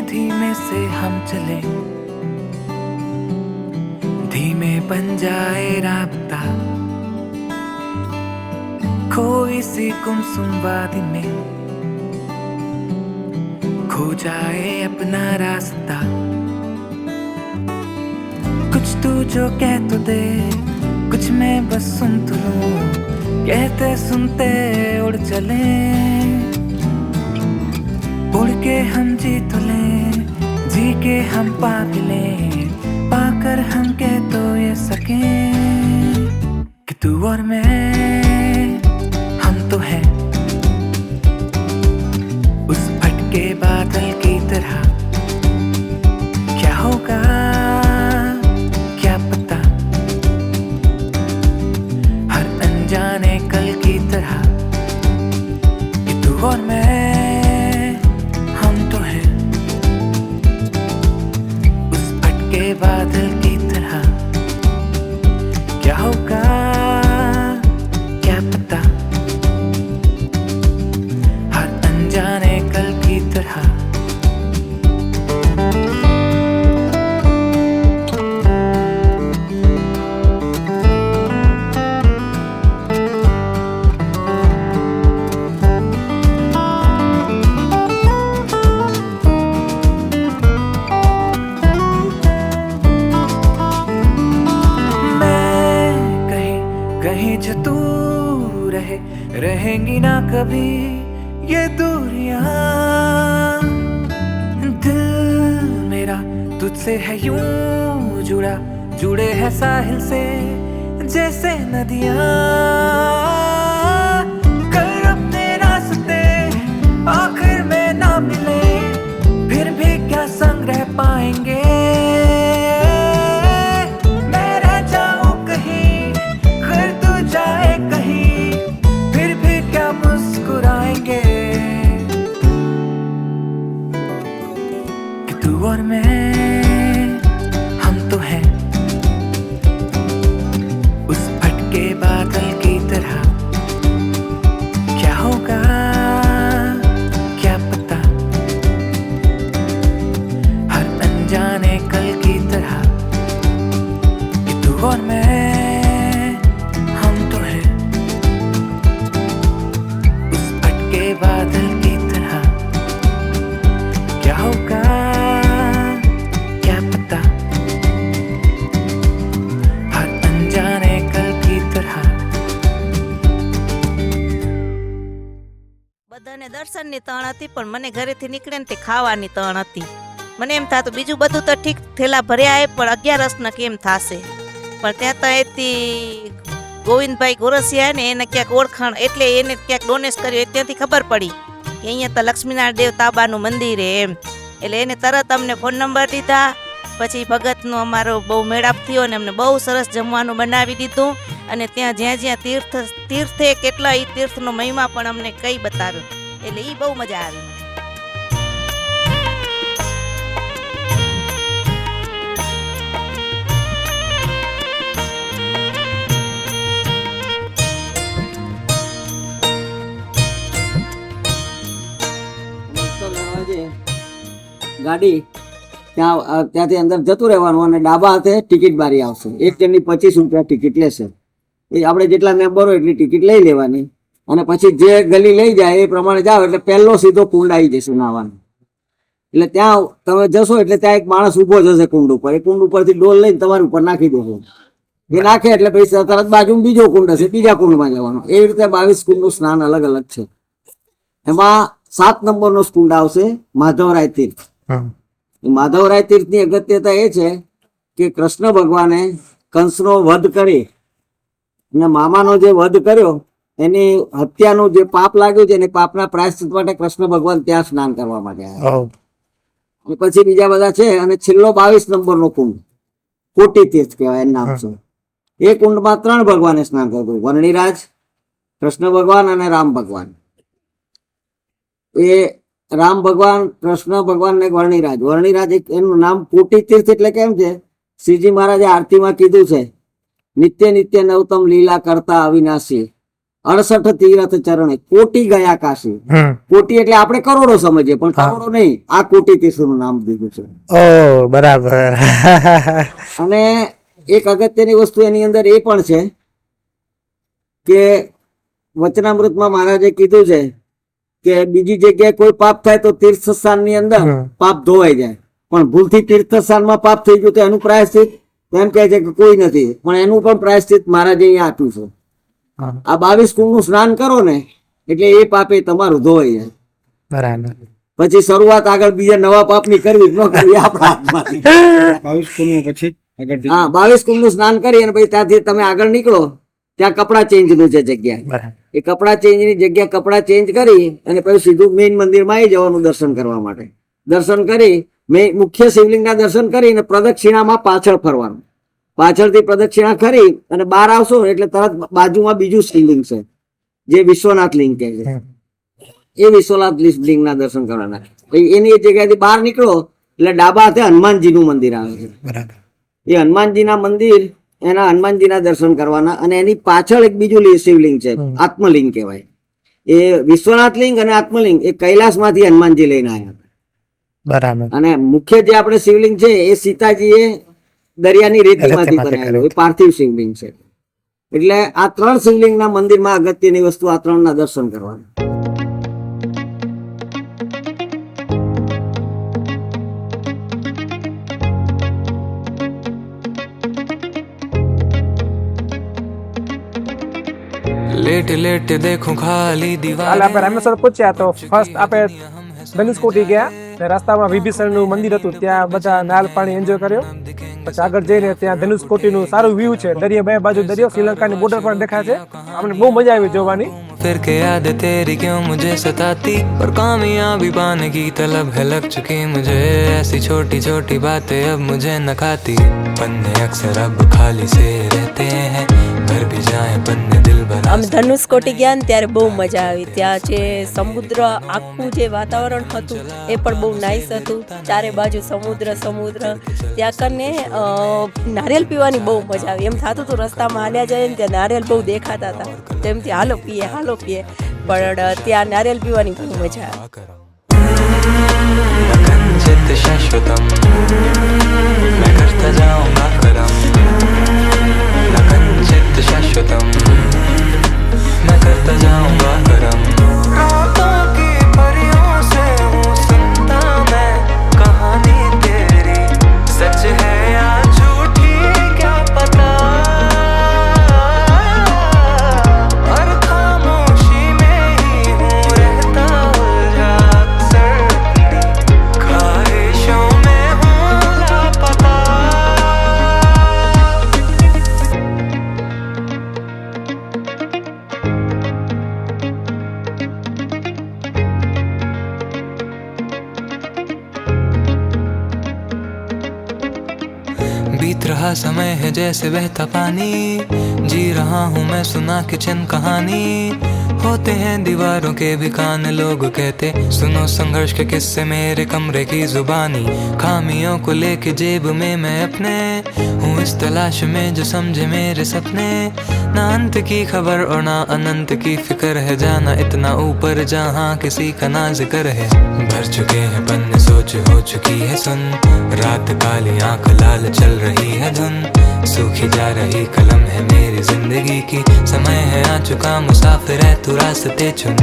धीमे से हम चले, धीमे बन जाए राब्ता, खोई सी गुमसुम वादी में खो जाए अपना रास्ता। कुछ तू जो कह तो दे, कुछ मैं बस सुन तो लूं, कहते सुनते उड़ चले, उड़ के हम जी तो लें, जी के हम पा भी लें, पाकर हम कह तो ये सके कि तू और मैं हम तो हैं उस भटके बादल की तरह। क्या होगा क्या पता, हर अनजाने कल की तरह कि तू और मैं बादल की तरह। क्या होगा क्या पता, हर अनजाने कल की तरह। कहीं जो तू रहे, रहेंगी ना कभी ये दूरियां। दिल मेरा तुझसे है यूं जुड़ा, जुड़े है साहिल से जैसे नदियां। कर अपने रास्ते आखिर में ना मिले, फिर भी क्या संग रह पाएंगे। तू और मैं हम तो हैं उस भटके बादल की तरह। क्या होगा क्या पता, हर अनजाने कल की तरह कि तू और मैं हम तो हैं उस भटके बादल की तरह। क्या होगा બધાને દર્શનની તણ હતી, પણ મને ઘરેથી નીકળે ને તે ખાવાની તણ હતી. મને એમ થતું બીજું બધું તો ઠીક થેલા ભર્યા એ, પણ 11 કેમ થશે. પણ ત્યાં તો એથી ગોવિંદભાઈ ગોરસિયા ને એને ક્યાંક ઓળખાણ, એટલે એને ક્યાંક ડોનેટ કર્યું, ત્યાંથી ખબર પડી કે અહીંયા તો લક્ષ્મીનારાયણ દેવ તાબાનું મંદિર એમ. એટલે એને તરત અમને ફોન નંબર દીધા. પછી ભગતનો અમારો બહુ મેળાપ થયો અને અમને બહુ સરસ જમવાનું બનાવી દીધું. અને ત્યાં જ્યાં જ્યાં તીર્થે કેટલા એ તીર્થનો મહિમા પણ અમને કઈ બતાવ્યો. એટલે એ બહુ મજા આવી. ગાડી ત્યાંથી અંદર જતું રહેવાનું અને ડાબા હાથે ટિકિટ બારી આવશે. એક જણની 25 રૂપિયા ટિકિટ લેશે. એ આપણે જેટલા મેમ્બર હોય એટલી ટિકિટ લઈ લેવાની અને પછી જે ગલી લઈ જાય એ પ્રમાણે જાઓ એટલે પહેલો સીધો કુંડ આવી જશે નાવાનો. એટલે ત્યાં તમે જશો એટલે ત્યાં એક માણસ ઉભો જશે કુંડ ઉપર. એ કુંડ ઉપરથી ડોલ લઈને તમારી ઉપર નાખી દેશે. એ નાખે એટલે પછી તરત બાજુમાં બીજો કુંડ હશે, બીજા કુંડમાં જવાનું. એવી રીતે 22 કુંડનું સ્નાન અલગ અલગ છે. એમાં 7 નંબરનો કુંડ આવશે માધવરાય તીર્થ. માધવરાય તીર્થની અગત્યતા એ છે કે કૃષ્ણ ભગવાને કંસનો વધ કરી અને મામાનો જે વધ કર્યો એની હત્યાનું જે પાપ લાગ્યું છે એને પાપના પ્રાયશ્ચિત માટે કૃષ્ણ ભગવાન ત્યાં સ્નાન કરવા માટે આવ્યા. પછી બીજા બધા છે. અને છેલ્લો 22 નંબરનો કુંડ કોટી તીર્થ કહેવાય, એનું નામ છે. એ કુંડમાં 3 ભગવાને સ્નાન કર્યું, વર્ણિરાજ, કૃષ્ણ ભગવાન અને રામ ભગવાન. એ રામ ભગવાન, કૃષ્ણ ભગવાન ને વર્ણિરાજ. વર્ણિરાજ એનું નામ કોટી તીર્થ એટલે કેમ છે, શ્રીજી મહારાજે આરતીમાં કીધું છે, નિત્ય નિત્ય નવતમ લીલા કરતા અવિનાશી, 68 તીર્થ ચરણે કોટી ગયા કાશી. કોટી એટલે આપણે કરોડો સમજીએ, પણ કરોડો નહીં, આ કોટી તીર્થનું નામ દીધું છે. ઓ બરાબર. અને એક અગત્યની વસ્તુ એની અંદર એ પણ છે કે વચનામૃતમાં મહારાજે કીધું છે કે બીજી જગ્યાએ કોઈ પાપ થાય તો તીર્થ સ્થાનની અંદર પાપ ધોવાઈ જાય, પણ ભૂલથી તીર્થ સ્થાનમાં પાપ થઈ ગયું તો એનું પ્રાયશ્ચિત એમ કહે છે કે કોઈ નથી, પણ એનું પણ પ્રાયશ્ચિત મહારાજે અહીંયા આપ્યું છે. આ 22 કુંડનું સ્નાન કરો ને એટલે એ પાપે તમારું ધોવાઈ જાય. બરાબર. પછી શરૂઆત આગળ બીજા નવા પાપની કરવી ન કરવી આપણા હાથમાંથી. 22 કુંડ પછી હા, 22 કુંડનું સ્નાન કરી અને પછી ત્યાંથી તમે આગળ નીકળો, ત્યાં કપડા ચેન્જ નું છે જગ્યા. એ કપડા ચેન્જ ની જગ્યા કપડા ચેન્જ કરી અને પછી સીધું મેઇન મંદિરમાં આવી જવાનું દર્શન કરવા માટે. દર્શન કરી મુખ્ય શિવલિંગના દર્શન કરીને પ્રદક્ષિણામાં પાછળ ફરવાનું. પાછળથી પ્રદક્ષિણા કરી અને બહાર આવશો એટલે તરત બાજુમાં બીજું શિવલિંગ છે જે વિશ્વનાથ લિંગ કહે છે. એ વિશ્વનાથ લિંગના દર્શન કરવાના. એની જગ્યાથી બહાર નીકળો એટલે ડાબા હાથે હનુમાનજીનું મંદિર આવે છે. બરાબર. એ હનુમાનજીના મંદિર, એના હનુમાનજીના દર્શન કરવાના. અને એની પાછળ એક બીજું શિવલિંગ છે, આત્મલિંગ કહેવાય. એ વિશ્વનાથ લિંગ અને આત્મલિંગ એ કૈલાસમાંથી હનુમાનજી લઈને આવ્યા. બરાબર. અને મુખ્ય જે આપણે શિવલિંગ છે એ સીતાજીએ દરિયાની રેતીમાંથી બનાવેલું, એ પાર્થિવ શિવલિંગ છે. એટલે આ 3 શિવલિંગના મંદિરમાં અગત્યની વસ્તુ આ 3ના દર્શન કરવાના. लेट लेट देखो खाली दीवार. કાલે આપણે રામેશ્વર પહોંચ્યા તો ફર્સ્ટ આપણે ધનુષકોટી ગયા. રસ્તામાં વિભીષણનું મંદિર હતું, ત્યાં બધા નાલ પાણી એન્જોય કર્યો. પછી આગળ જઈને ત્યાં ધનુષકોટીનું સારું વ્યૂ છે, દરિયા બે બાજુ દરિયો, શ્રીલંકાની બોર્ડર પર દેખાય છે. અમને બહુ મજા આવી જોવાની. फिर के याद तेरी क्यों मुझे सताती, और कामयाबी पाने की तलब है लग चुकी मुझे, ऐसी छोटी छोटी बातें अब मुझे न खाती, पन्ने अक्सर अब खाली से रहते हैं, भर भी जाए पन्ने दिल भर. અમે ધનુષકોટી ગયા ને ત્યારે બહુ મજા આવી. ત્યાં જે સમુદ્ર, આખું જે વાતાવરણ હતું એ પણ બહુ નાઇસ હતું. ચારે બાજુ સમુદ્ર સમુદ્ર. ત્યાં કને નારિયેલ પીવાની બહુ મજા આવી. એમ થતું હતું રસ્તામાં હાલ્યા જાય ને ત્યાં નારિયેલ બહુ દેખાતા હતા, તેમથી હાલો પીએ હાલો પીએ, પણ ત્યાં નારિયેલ પીવાની બહુ મજા આવી. कंचित शाश्वतम मैं करता जाऊंगा करम, कंचित शाश्वतम मैं करता जाऊंगा करम. रातों की परियों से हूँ सुनता मैं कहानी तेरी, सच है या झूठी क्या पता, और खामोशी में ही हूँ रहता उलझा अक्सर, ख्वाहिशों में हूँ लापता. बीत रहा समय है जैसे बहता पानी, जी रहा हूँ मैं सुना किचन कहानी, होते हैं दीवारों के भी कान, लोग कहते सुनो संघर्ष के किस्से मेरे कमरे की जुबानी, खामियों को लेके जेब में मैं अपने हूँ इस तलाश में जो समझे मेरे सपने, ना अंत की खबर और ना अनंत की फिक्र है, जाना इतना ऊपर जहाँ किसी का ना जिक्र है, भर चुके हैं पन्ने सोच हो चुकी है सुन, रात काली आंख लाल चल रही है धुन, सूखी जा रही कलम है मेरी जिंदगी की, समय है आ चुका मुसाफिर है तू रास्ते चुन,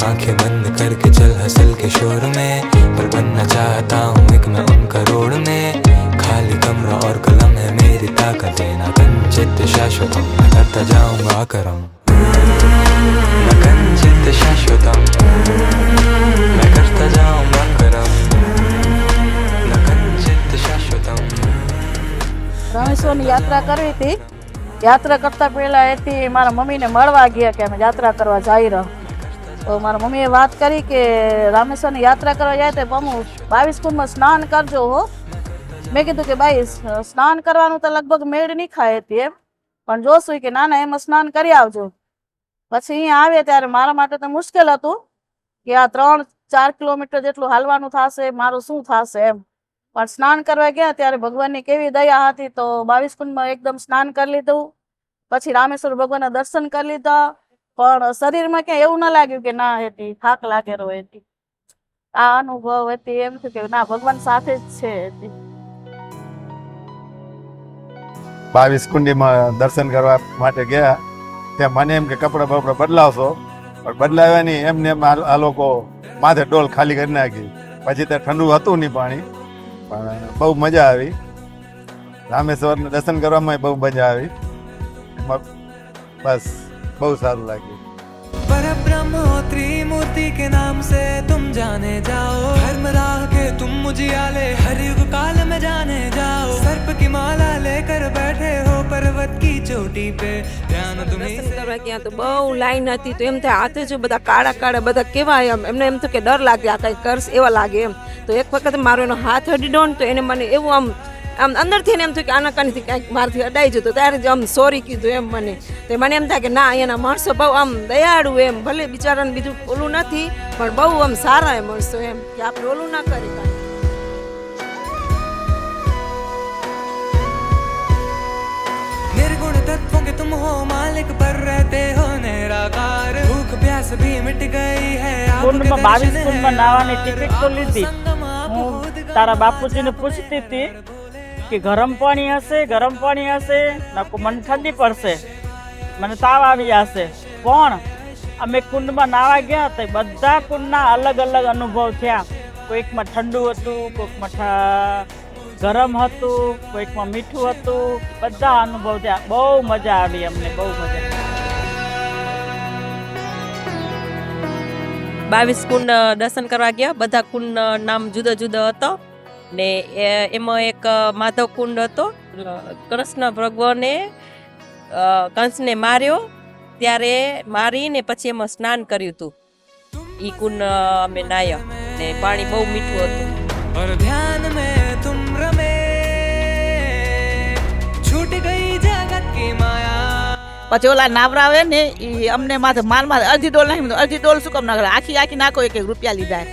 आंखें बंद करके चल हसल के शोर में, पर बनना चाहता हूँ एक मैं उन करोड़ में, खाली कमरा और कलम है मेरी ताकत, ना कंचित शाश्वतम मैं करता जाऊंगा करम, न कंचित शाश्वतम मैं करता जाऊंगा करम, न कंचित शाश्वतम. રામેશ્વરની યાત્રા કરવી હતી. યાત્રા કરતા પહેલા એથી મારા મમ્મીને મળવા ગયા કે અમે યાત્રા કરવા જઈ રહ્યા. તો મારા મમ્મીએ વાત કરી કે રામેશ્વરની યાત્રા કરવા જાય તો પમુ 22 કુંડમાં સ્નાન કરજો હો. મેં કીધું કે ભાઈ સ્નાન કરવાનું તો લગભગ મેળ નહીં ખાય હતી એમ, પણ જોશું કે ના ના એમાં સ્નાન કરી આવજો. પછી અહીંયા આવે ત્યારે મારા માટે તો મુશ્કેલ હતું કે આ 3-4 કિલોમીટર જેટલું હાલવાનું થશે, મારું શું થશે એમ. પણ સ્નાન કરવા ગયા ત્યારે ભગવાનની કેવી દયા હતી, તો 22 કુંડમાં એકદમ સ્નાન કરી લીધું. પછી રામેશ્વર ભગવાનના દર્શન કરી લીધા. પણ શરીરમાં ક્યાંય એવું ન લાગ્યું કે ના હતી થાક લાગેલો હતી. આ અનુભવ હતી એમ થયું કે ના ભગવાન સાથે જ છે હતી. 22 કુંડીમાં દર્શન કરવા માટે ગયા ત્યાં મને એમ કે કપડાં બપડા બદલાવશો, પણ બદલાવ્યા નહીં. એમને એમ આ લોકો માથે ડોલ ખાલી કરી નાખી. પછી ત્યાં ઠંડુ હતું નહીં પાણી, પણ બહુ મજા આવી. રામેશ્વરના દર્શન કરવામાં બહુ મજા આવી. બસ બહુ સારું લાગ્યું. परब्रह्म त्रिमूर्ति के नाम से तुम जाने जाओ, धर्म राह के तुम मुझियाले हर युग काल में जाने जाओ, सर्प की माला लेकर बैठे हो पर्वत की चोटी पे, ध्यान तुम्हें દર્શન કરવા ગયા તો બહુ લાઈન હતી. તો એમ થાય હાથે જો બધા કાળા કાળા બધા કેવા એમને એમ તો કે ડર લાગે, આ કઈ કરશ એવા લાગે એમ. તો એક વખત મારો એનો હાથ અડીડો ને તો એને મને એવું આમ અંદરથી એમ થયું કે આના કાનથી કાંઈક મારથી અડાઈ જતો. ત્યારે જ આમ સોરી કીધું એમ મને. તો મને એમ થાય કે ના અહીંયાના માણસો બહુ આમ દયાળુ એમ, ભલે બિચારાને બીજું ઓલું નથી પણ બહુ આમ સારા એ માણસો એમ કે આપણે ઓલું ના કરી કાંઈ. निर्गुण तत्वों के तुम हो मालिक पर रहते हो निराकार, भूख प्यास भी मिट गई है કુંડમાં 22 કુંડમાં નાવાની ટિકિટ તો લીધી. હું તારા બાપુજીને પૂછતી હતી કે ગરમ પાણી હશે નકુ મને ઠંડી પડશે, મને તાવ આવી જશે. પણ અમે કુંડમાં નાવા ગયા તો બધા કુંડના અલગ અલગ અનુભવ થયા. કોઈકમાં ઠંડુ હતું, કોઈકમાં ગરમ હતું, કોઈકમાં મીઠું હતું, બધા અનુભવ થયા. બહુ મજા આવી અમને, બહુ મજા. 22 કુંડ દર્શન કરવા ગયા. બધા કુંડ નામ જુદો જુદો હતો ને એમાં એક માધવ કુંડ હતો. કૃષ્ણ ભગવાને કંસને માર્યો ત્યારે મારીને પછી એમાં સ્નાન કર્યું હતું. એ કુંડ અમે નાહ્યા ને પાણી બહુ મીઠું હતું. और ध्यान में तुम रमे, छूट गई जगत की माया. પછી ઓલા નાવરાવે ને એ અમને માથે માલ અડધી ડોલ નાખી. અડધી ડોલ શું કામ નાખે, આખી નાખો, એક રૂપિયા લીધા.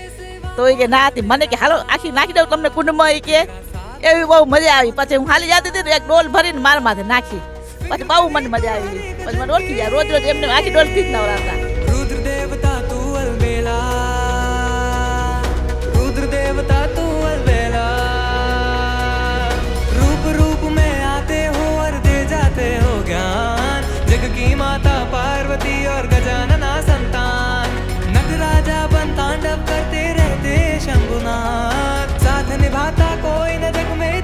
તો એ કે ના હતી. મને કે હાલો આખી નાખી દઉં તમને કુંડમાં. એ કે એવી બહુ મજા આવી. પછી હું હાલી જતી હતી એક ડોલ ભરીને મારા માથે નાખી. પછી બહુ મને મજા આવી. પછી મને ઓળખી જાય. રોજ રોજ એમને આખી ડોલ થી જ નવરાવતા. रुद्र देवता तू अलबेला, रुद्र देवता तू अलबेला, रूप रूप में आते हो और दे जाते हो ज्ञान, जग की माता पार्वती और गजानना संतान, नटराजा बन तांडव करते रहते शंभुनाथ, साथ निभाता कोई न जग में.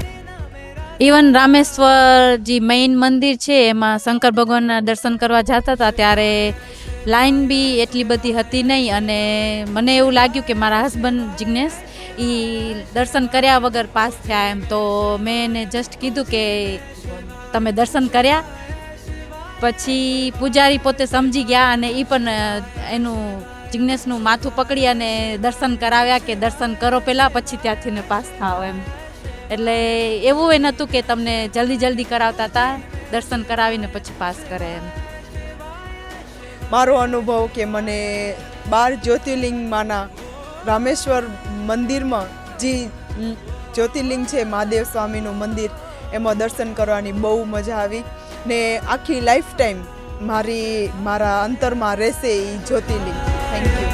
ઇવન રામેશ્વર જે મેઇન મંદિર છે એમાં શંકર ભગવાનના દર્શન કરવા જતા હતા ત્યારે લાઈન બી એટલી બધી હતી નહીં. અને મને એવું લાગ્યું કે મારા હસબન્ડ જિગ્નેશ એ દર્શન કર્યા વગર પાસ થયા એમ. તો મેં એને જસ્ટ કીધું કે તમે દર્શન કર્યા. પછી પૂજારી પોતે સમજી ગયા અને એ પણ એનું જિગ્નેશનું માથું પકડી અને દર્શન કરાવ્યા કે દર્શન કરો પહેલાં પછી ત્યાંથી ને પાસ થાવ એમ. એટલે એવું એ નહોતું કે તમને જલ્દી કરાવતા હતા, દર્શન કરાવીને પછી પાસ કરે એમ. મારો અનુભવ કે મને 12 જ્યોતિર્લિંગમાંના રામેશ્વર મંદિરમાં જે જ્યોતિર્લિંગ છે મહાદેવ સ્વામીનું મંદિર, એમાં દર્શન કરવાની બહુ મજા આવી ને આખી લાઈફ ટાઈમ મારા અંતરમાં રહેશે એ જ્યોતિર્લિંગ. Thank you.